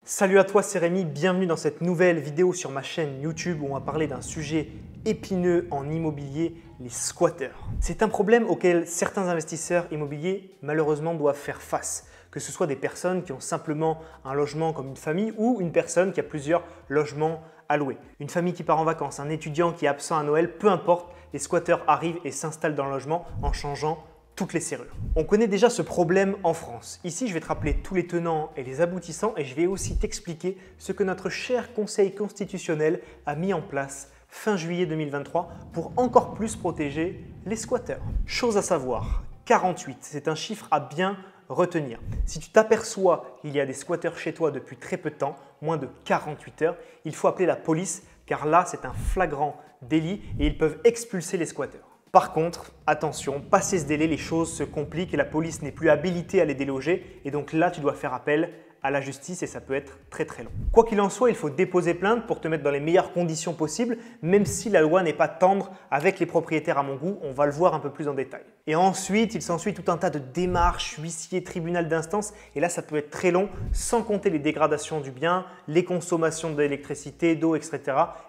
Salut à toi, c'est Rémi, bienvenue dans cette nouvelle vidéo sur ma chaîne YouTube où on va parler d'un sujet épineux en immobilier, les squatteurs. C'est un problème auquel certains investisseurs immobiliers malheureusement doivent faire face, que ce soit des personnes qui ont simplement un logement comme une famille ou une personne qui a plusieurs logements à louer. Une famille qui part en vacances, un étudiant qui est absent à Noël, peu importe, les squatteurs arrivent et s'installent dans le logement en changeant toutes les serrures. On connaît déjà ce problème en France. Ici, je vais te rappeler tous les tenants et les aboutissants et je vais aussi t'expliquer ce que notre cher Conseil constitutionnel a mis en place fin juillet 2023 pour encore plus protéger les squatteurs. Chose à savoir, 48, c'est un chiffre à bien retenir. Si tu t'aperçois qu'il y a des squatteurs chez toi depuis très peu de temps, moins de 48 heures, il faut appeler la police car là, c'est un flagrant délit et ils peuvent expulser les squatteurs. Par contre, attention, passé ce délai, les choses se compliquent et la police n'est plus habilitée à les déloger et donc là, tu dois faire appel à la justice et ça peut être très long. Quoi qu'il en soit, il faut déposer plainte pour te mettre dans les meilleures conditions possibles, même si la loi n'est pas tendre avec les propriétaires à mon goût, on va le voir un peu plus en détail. Et ensuite, il s'ensuit tout un tas de démarches, huissier, tribunal d'instance et là, ça peut être très long, sans compter les dégradations du bien, les consommations d'électricité, d'eau, etc.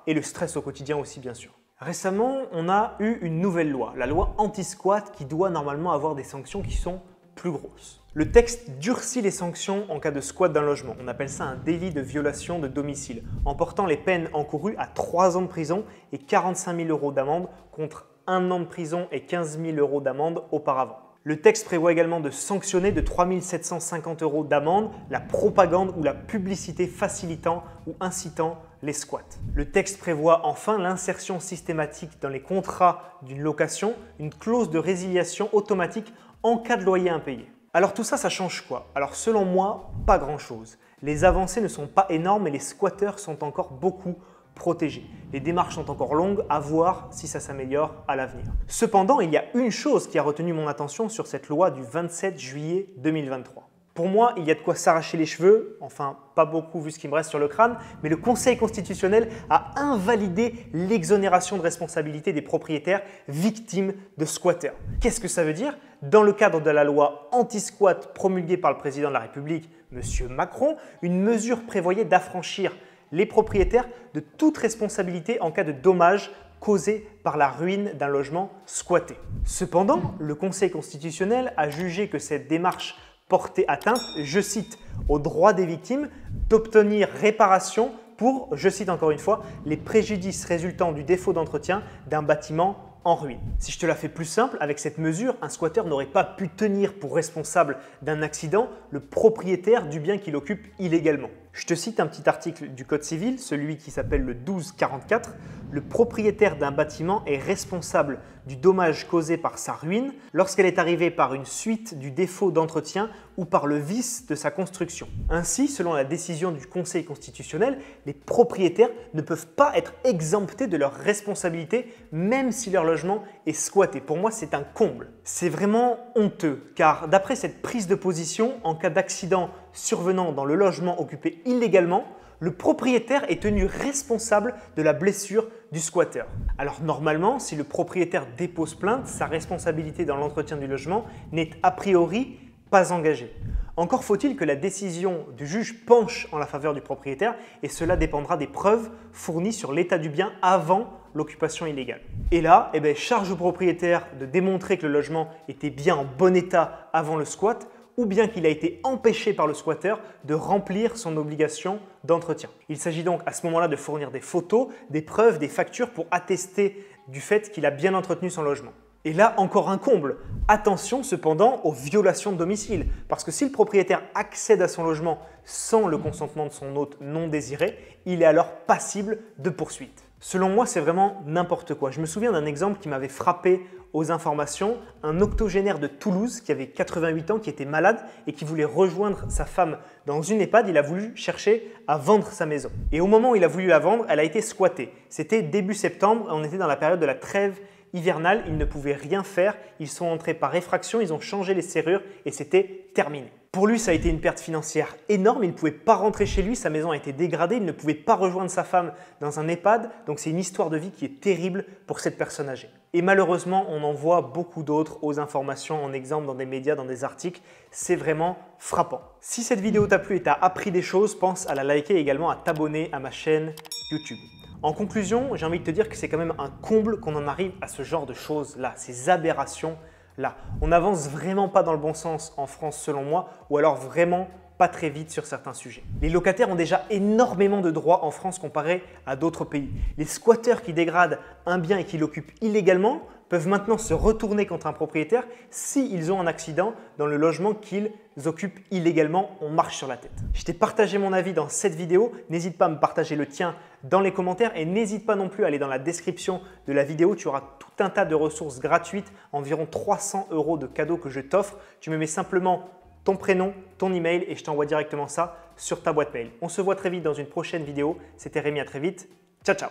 et le stress au quotidien aussi, bien sûr. Récemment, on a eu une nouvelle loi, la loi anti-squat qui doit normalement avoir des sanctions qui sont plus grosses. Le texte durcit les sanctions en cas de squat d'un logement. On appelle ça un délit de violation de domicile, en portant les peines encourues à 3 ans de prison et 45 000 € d'amende contre 1 an de prison et 15 000 € d'amende auparavant. Le texte prévoit également de sanctionner de 3 750 € d'amende la propagande ou la publicité facilitant ou incitant les squats. Le texte prévoit enfin l'insertion systématique dans les contrats d'une location, une clause de résiliation automatique en cas de loyer impayé. Alors tout ça, ça change quoi? Alors selon moi, pas grand-chose. Les avancées ne sont pas énormes et les squatteurs sont encore beaucoup protégés. Les démarches sont encore longues, à voir si ça s'améliore à l'avenir. Cependant, il y a une chose qui a retenu mon attention sur cette loi du 27 juillet 2023. Pour moi, il y a de quoi s'arracher les cheveux, enfin pas beaucoup vu ce qui me reste sur le crâne, mais le Conseil constitutionnel a invalidé l'exonération de responsabilité des propriétaires victimes de squatteurs. Qu'est-ce que ça veut dire? Dans le cadre de la loi anti-squat promulguée par le président de la République, M. Macron, une mesure prévoyait d'affranchir les propriétaires de toute responsabilité en cas de dommages causés par la ruine d'un logement squatté. Cependant, le Conseil constitutionnel a jugé que cette démarche portait atteinte, je cite, au droit des victimes d'obtenir réparation pour, je cite encore une fois, les préjudices résultant du défaut d'entretien d'un bâtiment en ruine. Si je te la fais plus simple, avec cette mesure, un squatteur n'aurait pas pu tenir pour responsable d'un accident le propriétaire du bien qu'il occupe illégalement. Je te cite un petit article du Code civil, celui qui s'appelle le 1244. Le propriétaire d'un bâtiment est responsable du dommage causé par sa ruine lorsqu'elle est arrivée par une suite du défaut d'entretien ou par le vice de sa construction. Ainsi, selon la décision du Conseil constitutionnel, les propriétaires ne peuvent pas être exemptés de leur responsabilité même si leur logement est squatté. Pour moi, c'est un comble. C'est vraiment honteux car d'après cette prise de position, en cas d'accident survenant dans le logement occupé illégalement, le propriétaire est tenu responsable de la blessure du squatteur. Alors normalement, si le propriétaire dépose plainte, sa responsabilité dans l'entretien du logement n'est a priori pas engagée. Encore faut-il que la décision du juge penche en la faveur du propriétaire et cela dépendra des preuves fournies sur l'état du bien avant l'occupation illégale. Et là, charge au propriétaire de démontrer que le logement était bien en bon état avant le squat ou bien qu'il a été empêché par le squatteur de remplir son obligation d'entretien. Il s'agit donc à ce moment-là de fournir des photos, des preuves, des factures pour attester du fait qu'il a bien entretenu son logement. Et là, encore un comble. Attention cependant aux violations de domicile, parce que si le propriétaire accède à son logement sans le consentement de son hôte non désiré, il est alors passible de poursuites. Selon moi, c'est vraiment n'importe quoi. Je me souviens d'un exemple qui m'avait frappé aux informations, un octogénaire de Toulouse qui avait 88 ans, qui était malade et qui voulait rejoindre sa femme dans une EHPAD. Il a voulu chercher à vendre sa maison. Et au moment où il a voulu la vendre, elle a été squattée. C'était début septembre, on était dans la période de la trêve hivernale, ils ne pouvaient rien faire, ils sont entrés par effraction, ils ont changé les serrures et c'était terminé. Pour lui, ça a été une perte financière énorme, il ne pouvait pas rentrer chez lui, sa maison a été dégradée, il ne pouvait pas rejoindre sa femme dans un EHPAD, donc c'est une histoire de vie qui est terrible pour cette personne âgée. Et malheureusement, on en voit beaucoup d'autres aux informations, en exemple dans des médias, dans des articles, c'est vraiment frappant. Si cette vidéo t'a plu et t'a appris des choses, pense à la liker et également à t'abonner à ma chaîne YouTube. En conclusion, j'ai envie de te dire que c'est quand même un comble qu'on en arrive à ce genre de choses-là, ces aberrations-là. On n'avance vraiment pas dans le bon sens en France selon moi, ou alors vraiment pas très vite sur certains sujets. Les locataires ont déjà énormément de droits en France comparé à d'autres pays. Les squatteurs qui dégradent un bien et qui l'occupent illégalement peuvent maintenant se retourner contre un propriétaire s'ils ont un accident dans le logement qu'ils occupent illégalement. On marche sur la tête. Je t'ai partagé mon avis dans cette vidéo. N'hésite pas à me partager le tien dans les commentaires et n'hésite pas non plus à aller dans la description de la vidéo. Tu auras tout un tas de ressources gratuites, environ 300 € de cadeaux que je t'offre. Tu me mets simplement ton prénom, ton email et je t'envoie directement ça sur ta boîte mail. On se voit très vite dans une prochaine vidéo. C'était Rémi, à très vite. Ciao, ciao.